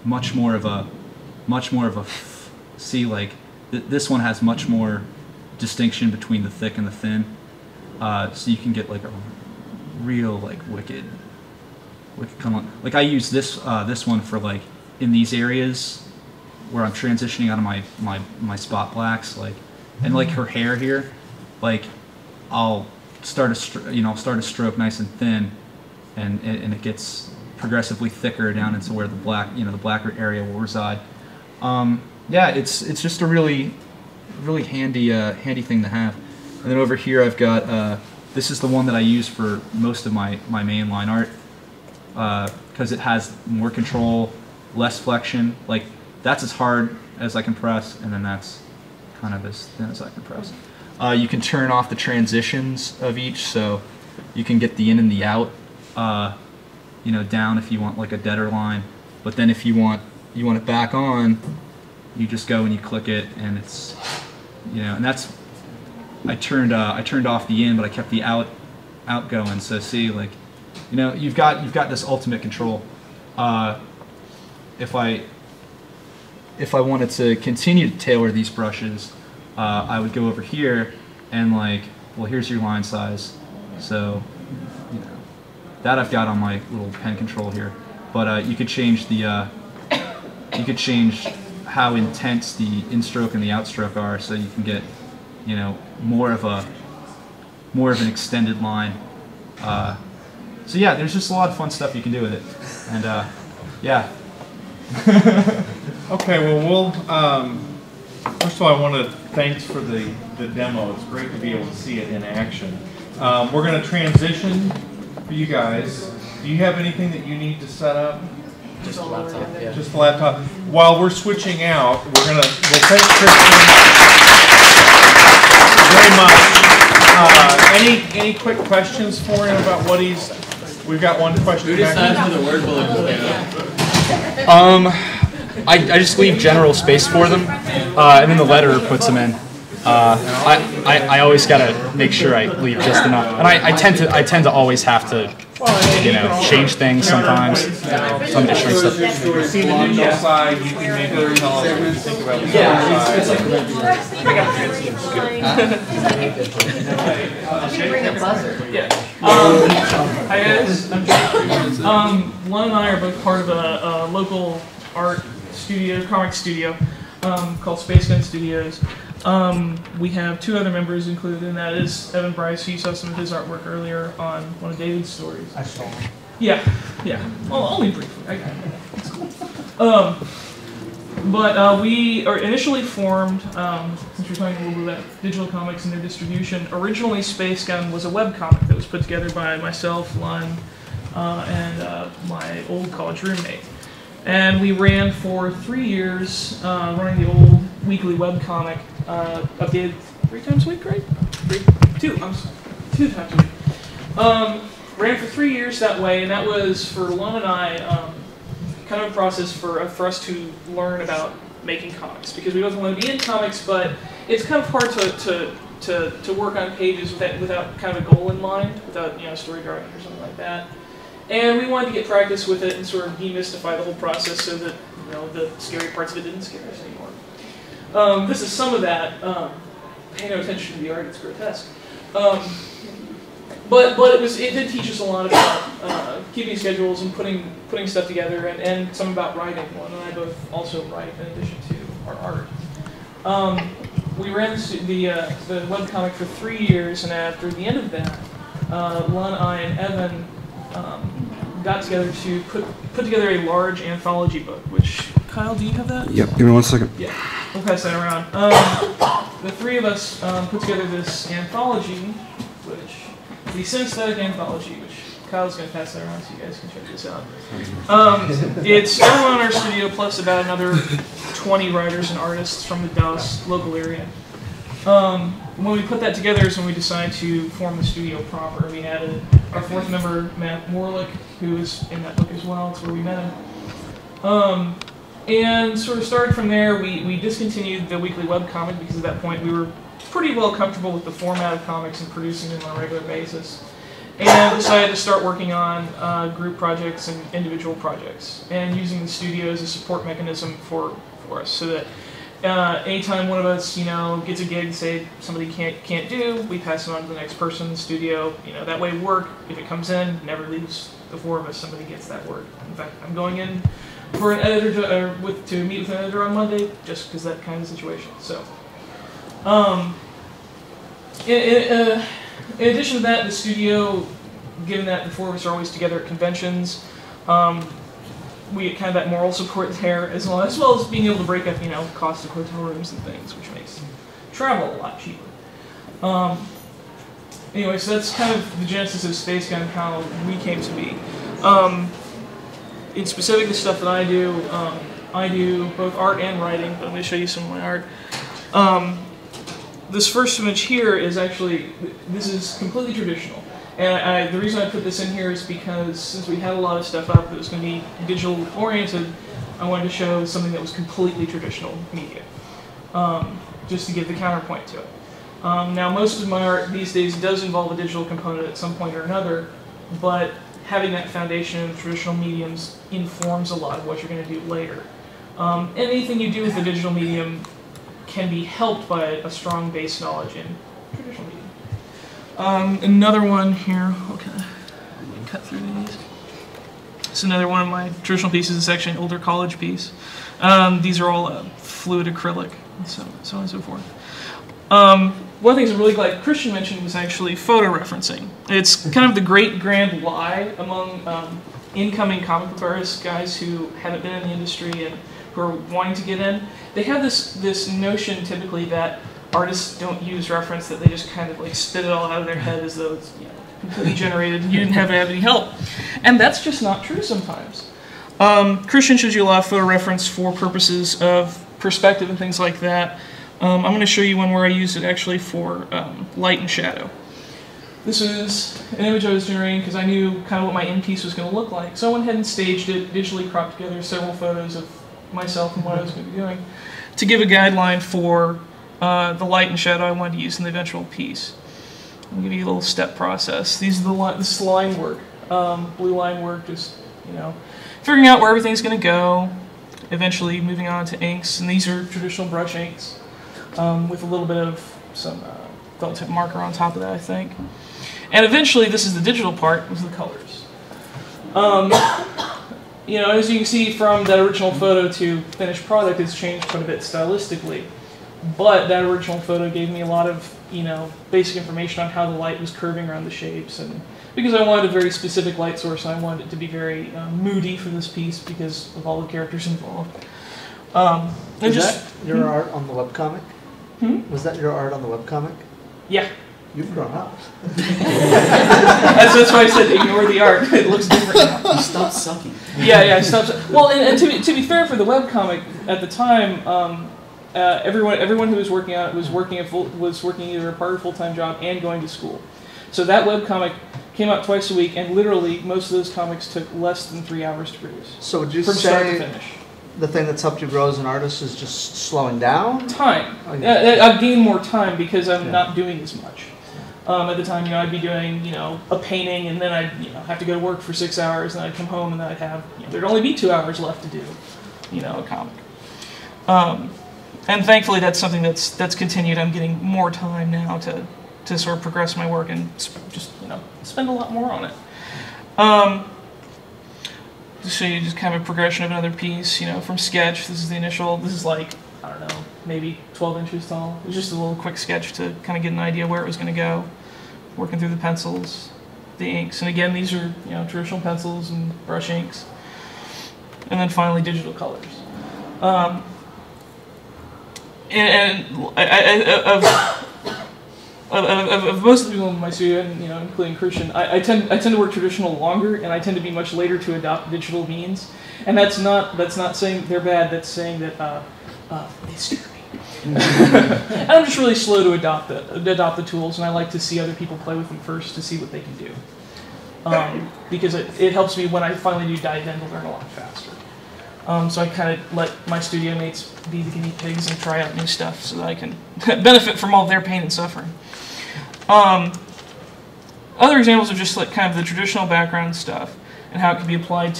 much more of a see, like this one has much more distinction between the thick and the thin, so you can get like a real like wicked kind of like I use this one for like in these areas where I'm transitioning out of my spot blacks, like, and like her hair here, like I'll start a stroke nice and thin, and it gets progressively thicker down into where the blacker area will reside. Yeah, it's just a really handy thing to have. And then over here I've got this is the one that I use for most of my mainline art, because it has more control, less flexion. Like that's as hard as I can press, and then that's kind of as thin as I can press. You can turn off the transitions of each, so you can get the in and the out, down if you want like a deader line. But then if you want it back on, you just go and you click it, and it's, and that's, I turned off the in, but I kept the out going. So see, like, you've got this ultimate control. If I wanted to continue to tailor these brushes, I would go over here and like, well, here's your line size. So, that I've got on my little pen control here. But you could change the, you could change how intense the in-stroke and the outstroke are, so you can get, more of an extended line. So yeah, there's just a lot of fun stuff you can do with it, and yeah. Okay, well, first of all, I want to thanks for the demo. It's great to be able to see it in action. We're going to transition for you guys. Do you have anything that you need to set up? Just a laptop, yeah. Just a laptop. While we're switching out, we'll thank Christian very much. Any quick questions for him about what he's? We've got one question. Who decides for the word bullet? I just leave general space for them, and then the letterer puts them in. I always gotta make sure I leave just enough, and I tend to always have to, change things sometimes. Some additional stuff. We've seen the digital side. You can maybe tell us what you think about the other side. Yeah. Hi guys, I'm Jake. Lon and I are both part of a local art studio, comic studio, called Space Gun Studios. We have two other members included, and that is Evan Bryce. You saw some of his artwork earlier on one of David's stories. I saw him. Yeah. Well, only briefly. I got it. It's cool. But we are initially formed, since we're talking a little bit about digital comics and their distribution. Originally, Space Gun was a webcomic that was put together by myself, Lon, and my old college roommate. And we ran for 3 years, running the old weekly webcomic, updated 3 times a week, right? Two times a week. Ran for 3 years that way, and that was for Lon and I, kind of a process for us to learn about making comics, because we both want to be in comics, but it's kind of hard to work on pages without kind of a goal in mind, without story drawing or something like that. And we wanted to get practice with it and sort of demystify the whole process so that the scary parts of it didn't scare us anymore. This is some of that. Pay no attention to the art; it's grotesque. But it did teach us a lot about keeping schedules and putting stuff together, and some about writing. Lon and I both also write in addition to our art. We ran the webcomic for 3 years, and after the end of that, Lon, I, and Evan got together to put together a large anthology book, which, Kyle, do you have that? Yep, give me 1 second. Yeah, we'll pass that around. The three of us put together this anthology, the Synesthetic Anthology, which Kyle's going to pass that around so you guys can check this out. It's everyone in our studio plus about another 20 writers and artists from the Dallas local area. When we put that together is when we decided to form the studio proper. We added our fourth member, Matt Morlick, who is in that book as well. It's where we met him. And sort of started from there. We discontinued the weekly webcomic because at that point we were pretty well comfortable with the format of comics and producing them on a regular basis. and decided to start working on group projects and individual projects, and using the studio as a support mechanism for us, so that anytime one of us, gets a gig, say somebody can't do, we pass it on to the next person in the studio. That way work, if it comes in, never leaves the four of us. Somebody gets that work. In fact, I'm going in for an editor to meet with an editor on Monday, just because that kind of situation. So, in addition to that, the studio, given that the four of us are always together at conventions, we get kind of that moral support there, as well as being able to break up, cost of hotel rooms and things, which makes travel a lot cheaper. Anyway, so that's kind of the genesis of Space Gun, how we came to be. In specific, the stuff that I do both art and writing, but I'm going to show you some of my art. This first image here is this is completely traditional. And the reason I put this in here is because since we had a lot of stuff up that was going to be digital oriented, I wanted to show something that was completely traditional media, just to give the counterpoint to it. Now, most of my art these days does involve a digital component at some point or another, but having that foundation in traditional mediums informs a lot of what you're going to do later. Anything you do with the digital medium can be helped by a strong base knowledge in traditional medium. Another one here, okay, I can cut through these. It's another one of my traditional pieces. It's actually an older college piece. These are all fluid acrylic, and so on and so forth. One of the things I'm really glad Christian mentioned was actually photo referencing. It's kind of the great grand lie among incoming comic book artists, guys who haven't been in the industry and who are wanting to get in. They have this notion typically that artists don't use reference, that they just kind of like spit it all out of their head as though it's completely generated and you didn't have to have any help. And that's just not true sometimes. Christian shows you a lot of photo reference for purposes of perspective and things like that. I'm going to show you one where I used it actually for light and shadow. This is an image I was generating because I knew kind of what my end piece was going to look like. So I went ahead and staged it, digitally cropped together several photos of myself and what I was going to be doing to give a guideline for the light and shadow I wanted to use in the eventual piece. I'll give you a little step process. This is line work, blue line work, just figuring out where everything's going to go, eventually moving on to inks, and these are traditional brush inks with a little bit of some felt tip marker on top of that, I think. And eventually, this is the digital part, this is the colors. As you can see from that original photo to finished product, it's changed quite a bit stylistically. But that original photo gave me a lot of, basic information on how the light was curving around the shapes, and because I wanted a very specific light source, I wanted it to be very moody for this piece because of all the characters involved. Is that your art on the webcomic? Was that your art on the webcomic? Yeah. You've grown up. That's why I said ignore the art. It looks different now. You stopped sucking. Yeah, I stopped. Well, and to be fair for the webcomic at the time. Everyone who was working on it was working either a part or full-time job and going to school. So that webcomic came out twice a week, and literally most of those comics took less than 3 hours to produce. So would you from start to say finish. The thing that's helped you grow as an artist is just slowing down? Time. Oh, yeah. I've gained more time because I'm not doing as much. At the time, I'd be doing, a painting, and then I'd, have to go to work for 6 hours, and then I'd come home, and then I'd have, there'd only be 2 hours left to do, a comic. And thankfully, that's something that's continued. I'm getting more time now to sort of progress my work and just spend a lot more on it. To show you just kind of a progression of another piece, from sketch. This is the initial. This is like, I don't know, maybe 12 inches tall. It was just a little quick sketch to kind of get an idea where it was going to go. Working through the pencils, the inks, and again, these are traditional pencils and brush inks, and then finally digital colors. Of most of the people in my studio, and including Christian, I tend to work traditional longer, and I tend to be much later to adopt digital means. And that's not saying they're bad. That's saying that they scare me. And I'm just really slow to adopt the tools, and I like to see other people play with them first to see what they can do. Because it helps me when I finally do dive in to learn a lot faster. So I kind of let my studio mates be the guinea pigs and try out new stuff so that I can benefit from all their pain and suffering. other examples are just like kind of the traditional background stuff and how it can be applied to